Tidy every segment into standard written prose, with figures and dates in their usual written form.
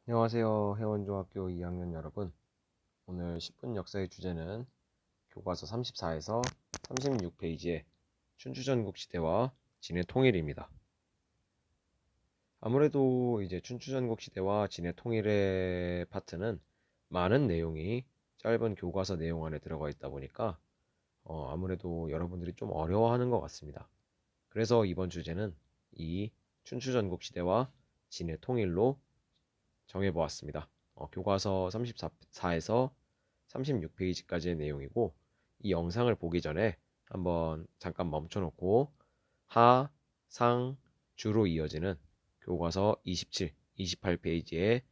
안녕하세요. 회원중학교 2학년 여러분. 오늘 10분 역사의 주제는 교과서 34에서 36페이지의 춘추전국 시대와 진해 통일입니다. 아무래도 이제 춘추전국 시대와 진해 통일의 파트는 많은 내용이 짧은 교과서 내용 안에 들어가 있다 보니까 아무래도 여러분들이 좀 어려워하는 것 같습니다. 그래서 이번 주제는 이 춘추전국 시대와 진해 통일로 정해보았습니다. 교과서 34에서 36페이지까지의 내용이고, 이 영상을 보기 전에 한번 잠깐 멈춰놓고 하, 상, 주로 이어지는 교과서 27, 28페이지의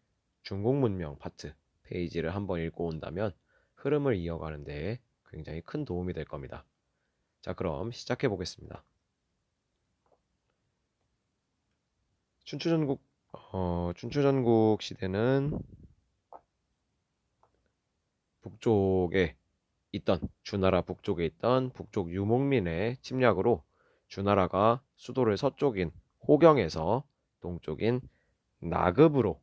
중국 문명 파트 페이지를 한번 읽고 온다면 흐름을 이어가는 데 굉장히 큰 도움이 될 겁니다. 자, 그럼 시작해 보겠습니다. 춘추전국 춘추전국 시대는 북쪽에 주나라 북쪽에 있던 북쪽 유목민의 침략으로 주나라가 수도를 서쪽인 호경에서 동쪽인 나급으로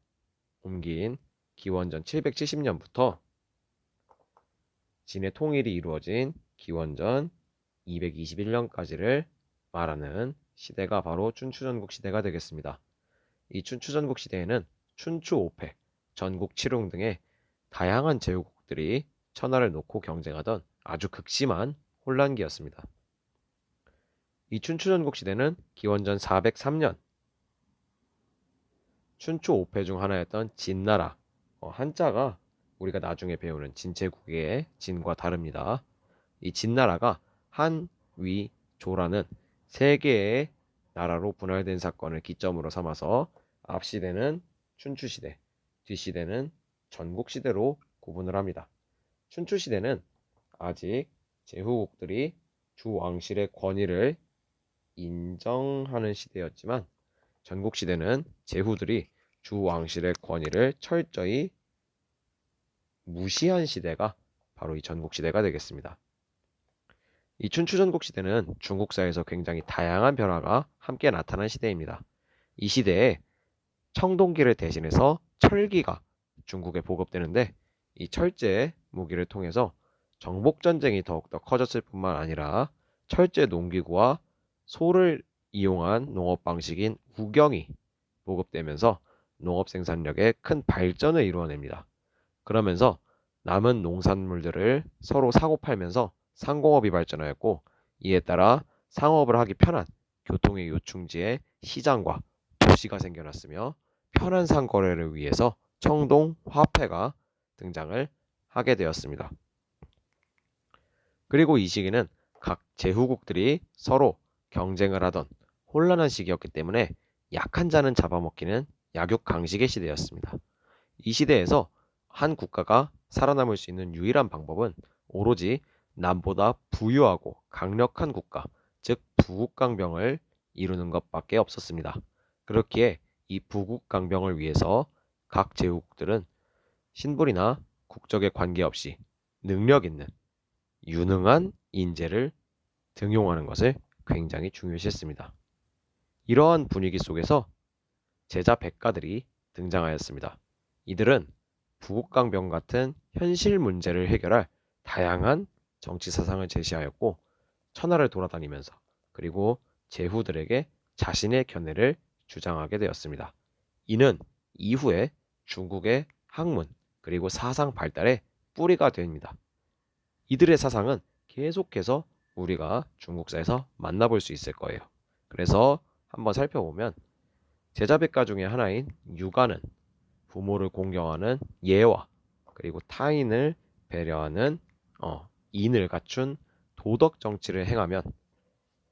옮긴 기원전 770년부터 진해 통일이 이루어진 기원전 221년까지를 말하는 시대가 바로 춘추전국 시대가 되겠습니다. 이 춘추전국 시대에는 춘추 5패, 전국 칠흥 등의 다양한 제후국들이 천하를 놓고 경쟁하던 아주 극심한 혼란기였습니다. 이 춘추전국 시대는 기원전 403년 춘추 5패 중 하나였던 진나라, 한자가 우리가 나중에 배우는 진체국의 진과 다릅니다. 이 진나라가 한, 위, 조라는 세 개의 나라로 분할된 사건을 기점으로 삼아서 앞시대는 춘추시대, 뒷시대는 전국시대로 구분을 합니다. 춘추시대는 아직 제후국들이 주왕실의 권위를 인정하는 시대였지만, 전국시대는 제후들이 주왕실의 권위를 철저히 무시한 시대가 바로 이 전국시대가 되겠습니다. 이 춘추전국 시대는 중국사에서 굉장히 다양한 변화가 함께 나타난 시대입니다. 이 시대에 청동기를 대신해서 철기가 중국에 보급되는데, 이 철제 무기를 통해서 정복전쟁이 더욱더 커졌을 뿐만 아니라 철제 농기구와 소를 이용한 농업 방식인 우경이 보급되면서 농업 생산력에 큰 발전을 이루어냅니다. 그러면서 남은 농산물들을 서로 사고 팔면서 상공업이 발전하였고, 이에 따라 상업을 하기 편한 교통의 요충지에 시장과 도시가 생겨났으며, 편한 상거래를 위해서 청동 화폐가 등장을 하게 되었습니다. 그리고 이 시기는 각 제후국들이 서로 경쟁을 하던 혼란한 시기였기 때문에 약한 자는 잡아먹히는 약육강식의 시대였습니다. 이 시대에서 한 국가가 살아남을 수 있는 유일한 방법은 오로지 남보다 부유하고 강력한 국가, 즉 부국강병을 이루는 것밖에 없었습니다. 그렇기에 이 부국강병을 위해서 각 제국들은 신분이나 국적에 관계없이 능력 있는 유능한 인재를 등용하는 것을 굉장히 중요시했습니다. 이러한 분위기 속에서 제자 백가들이 등장하였습니다. 이들은 부국강병 같은 현실 문제를 해결할 다양한 정치 사상을 제시하였고, 천하를 돌아다니면서 그리고 제후들에게 자신의 견해를 주장하게 되었습니다. 이는 이후에 중국의 학문 그리고 사상 발달의 뿌리가 됩니다. 이들의 사상은 계속해서 우리가 중국사에서 만나볼 수 있을 거예요. 그래서 한번 살펴보면, 제자백가 중에 하나인 유가는 부모를 공경하는 예와 그리고 타인을 배려하는 인을 갖춘 도덕 정치를 행하면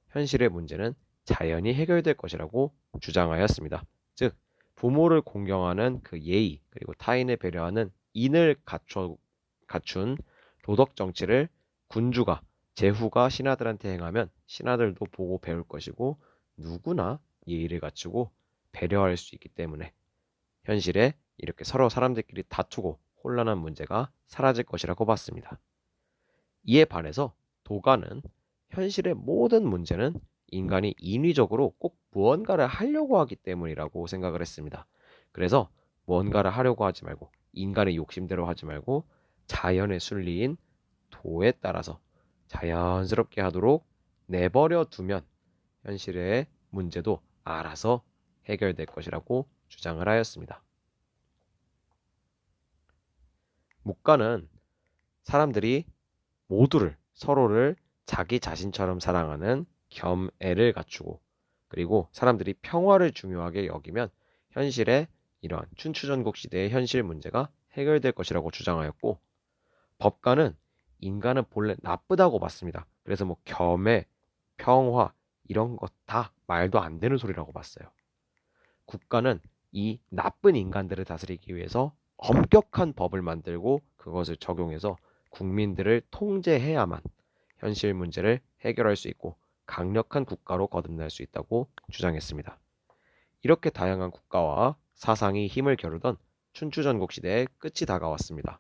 현실의 문제는 자연히 해결될 것이라고 주장하였습니다. 즉, 부모를 공경하는 그 예의 그리고 타인을 배려하는 인을 갖춘 도덕 정치를 군주가 제후가 신하들한테 행하면 신하들도 보고 배울 것이고, 누구나 예의를 갖추고 배려할 수 있기 때문에 현실에 이렇게 서로 사람들끼리 다투고 혼란한 문제가 사라질 것이라고 봤습니다. 이에 반해서 도가는 현실의 모든 문제는 인간이 인위적으로 꼭 무언가를 하려고 하기 때문이라고 생각을 했습니다. 그래서 뭔가를 하려고 하지 말고 인간의 욕심대로 하지 말고 자연의 순리인 도에 따라서 자연스럽게 하도록 내버려 두면 현실의 문제도 알아서 해결될 것이라고 주장을 하였습니다. 묵가는 사람들이 모두를 서로를 자기 자신처럼 사랑하는 겸애를 갖추고 그리고 사람들이 평화를 중요하게 여기면 현실의 이러한 춘추전국 시대의 현실 문제가 해결될 것이라고 주장하였고 법가는 인간은 본래 나쁘다고 봤습니다. 그래서 뭐 겸해, 평화 이런 것 다 말도 안 되는 소리라고 봤어요. 국가는 이 나쁜 인간들을 다스리기 위해서 엄격한 법을 만들고 그것을 적용해서 국민들을 통제해야만 현실 문제를 해결할 수 있고 강력한 국가로 거듭날 수 있다고 주장했습니다. 이렇게 다양한 국가와 사상이 힘을 겨루던 춘추전국 시대의 끝이 다가왔습니다.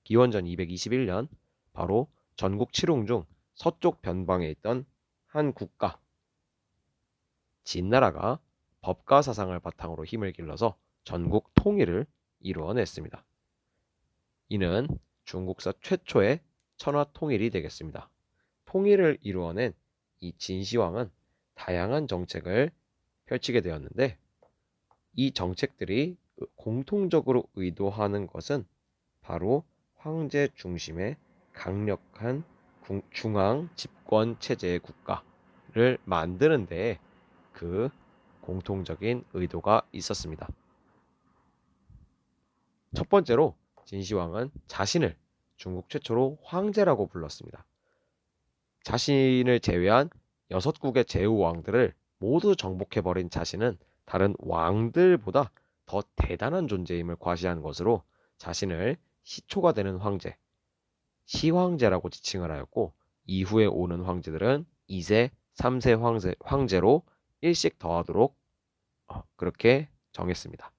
기원전 221년 바로 전국 칠흥 중 서쪽 변방에 있던 한 국가 진나라가 법가 사상을 바탕으로 힘을 길러서 전국 통일을 이루어냈습니다. 이는 중국사 최초의 천하 통일이 되겠습니다. 통일을 이루어낸 이 진시황은 다양한 정책을 펼치게 되었는데 이 정책들이 공통적으로 의도하는 것은 바로 황제 중심의 강력한 중앙 집권 체제의 국가를 만드는 데에 그 공통적인 의도가 있었습니다. 첫 번째로 진시황은 자신을 중국 최초로 황제라고 불렀습니다. 자신을 제외한 6국의 제후 왕들을 모두 정복해버린 자신은 다른 왕들보다 더 대단한 존재임을 과시한 것으로 자신을 시초가 되는 황제, 시황제라고 지칭을 하였고 이후에 오는 황제들은 2세, 3세 황제로 일씩 더하도록 그렇게 정했습니다.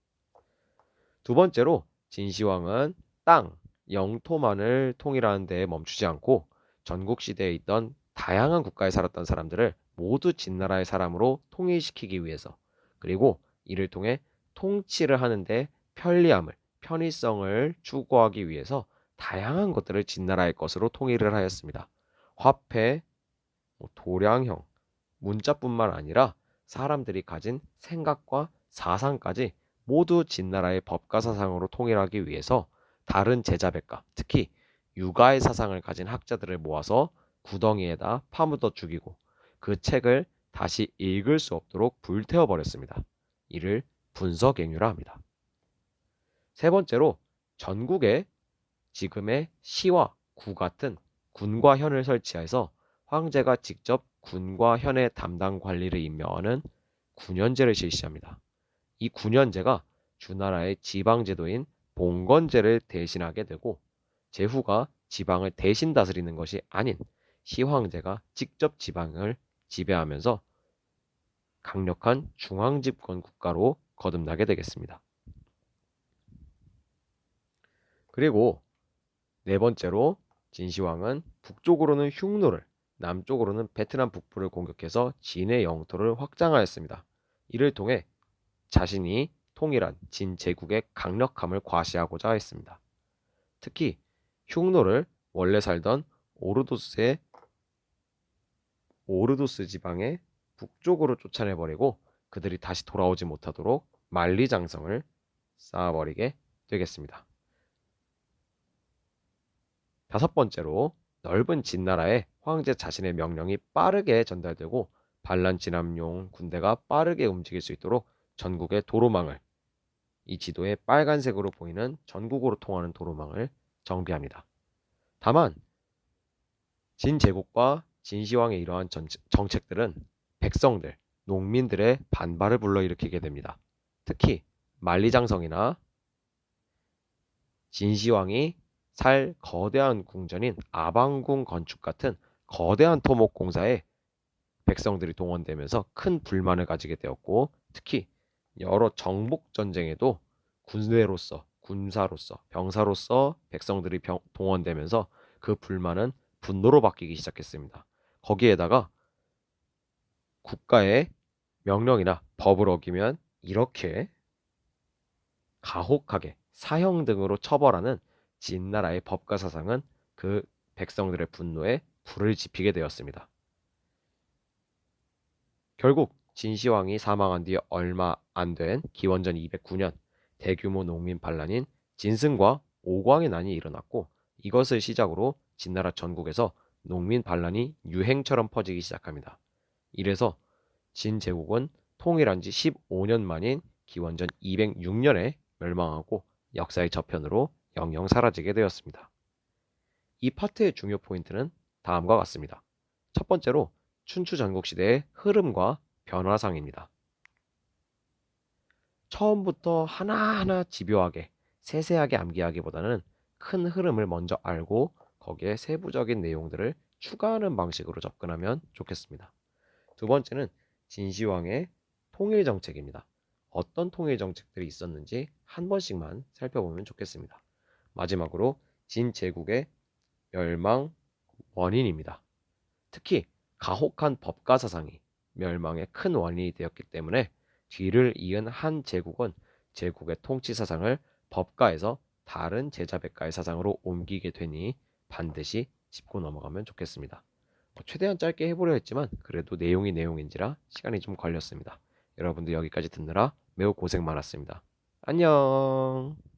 두 번째로 진시황은 땅, 영토만을 통일하는 데에 멈추지 않고 전국 시대에 있던 다양한 국가에 살았던 사람들을 모두 진나라의 사람으로 통일시키기 위해서 그리고 이를 통해 통치를 하는데 편의성을 추구하기 위해서 다양한 것들을 진나라의 것으로 통일을 하였습니다. 화폐, 도량형, 문자뿐만 아니라 사람들이 가진 생각과 사상까지 모두 진나라의 법과 사상으로 통일하기 위해서 다른 제자백과 특히 유가의 사상을 가진 학자들을 모아서 구덩이에다 파묻어 죽이고 그 책을 다시 읽을 수 없도록 불태워버렸습니다. 이를 분서갱유라 합니다. 세 번째로 전국에 지금의 시와 구 같은 군과 현을 설치해서 황제가 직접 군과 현의 담당 관리를 임명하는 군현제를 실시합니다. 이 군현제가 주나라의 지방제도인 봉건제를 대신하게 되고 제후가 지방을 대신 다스리는 것이 아닌 시황제가 직접 지방을 지배하면서 강력한 중앙집권 국가로 거듭나게 되겠습니다. 그리고 네 번째로 진시황은 북쪽으로는 흉노를, 남쪽으로는 베트남 북부를 공격해서 진의 영토를 확장하였습니다. 이를 통해 자신이 통일한 진 제국의 강력함을 과시하고자 했습니다. 특히 흉노를 원래 살던 오르도스 지방의 북쪽으로 쫓아내버리고 그들이 다시 돌아오지 못하도록 만리장성을 쌓아버리게 되겠습니다. 다섯 번째로 넓은 진나라에 황제 자신의 명령이 빠르게 전달되고 반란 진압용 군대가 빠르게 움직일 수 있도록 전국의 도로망을 이 지도에 빨간색으로 보이는 전국으로 통하는 도로망을 정비합니다. 다만 진제국과 진시황의 이러한 정책들은 백성들, 농민들의 반발을 불러일으키게 됩니다. 특히 만리장성이나 진시황이 살 거대한 궁전인 아방궁 건축 같은 거대한 토목공사에 백성들이 동원되면서 큰 불만을 가지게 되었고 특히 여러 정복전쟁에도 군사로서, 병사로서 백성들이 동원되면서 그 불만은 분노로 바뀌기 시작했습니다. 거기에다가 국가의 명령이나 법을 어기면 이렇게 가혹하게 사형 등으로 처벌하는 진나라의 법과 사상은 그 백성들의 분노에 불을 지피게 되었습니다. 결국 진시황이 사망한 뒤 얼마 안 된 기원전 209년 대규모 농민 반란인 진승과 오광의 난이 일어났고, 이것을 시작으로 진나라 전국에서 농민 반란이 유행처럼 퍼지기 시작합니다. 이래서 진제국은 통일한 지 15년 만인 기원전 206년에 멸망하고 역사의 저편으로 영영 사라지게 되었습니다. 이 파트의 중요 포인트는 다음과 같습니다. 첫 번째로 춘추 전국시대의 흐름과 변화상입니다. 처음부터 하나하나 집요하게 세세하게 암기하기보다는 큰 흐름을 먼저 알고 거기에 세부적인 내용들을 추가하는 방식으로 접근하면 좋겠습니다. 두 번째는 진시황의 통일 정책입니다. 어떤 통일 정책들이 있었는지 한 번씩만 살펴보면 좋겠습니다. 마지막으로 진제국의 멸망 원인입니다. 특히 가혹한 법가 사상이 멸망의 큰 원인이 되었기 때문에 뒤를 이은 한 제국은 제국의 통치 사상을 법가에서 다른 제자백가의 사상으로 옮기게 되니 반드시 짚고 넘어가면 좋겠습니다. 최대한 짧게 해보려 했지만 그래도 내용이 내용인지라 시간이 좀 걸렸습니다. 여러분들 여기까지 듣느라 매우 고생 많았습니다. 안녕.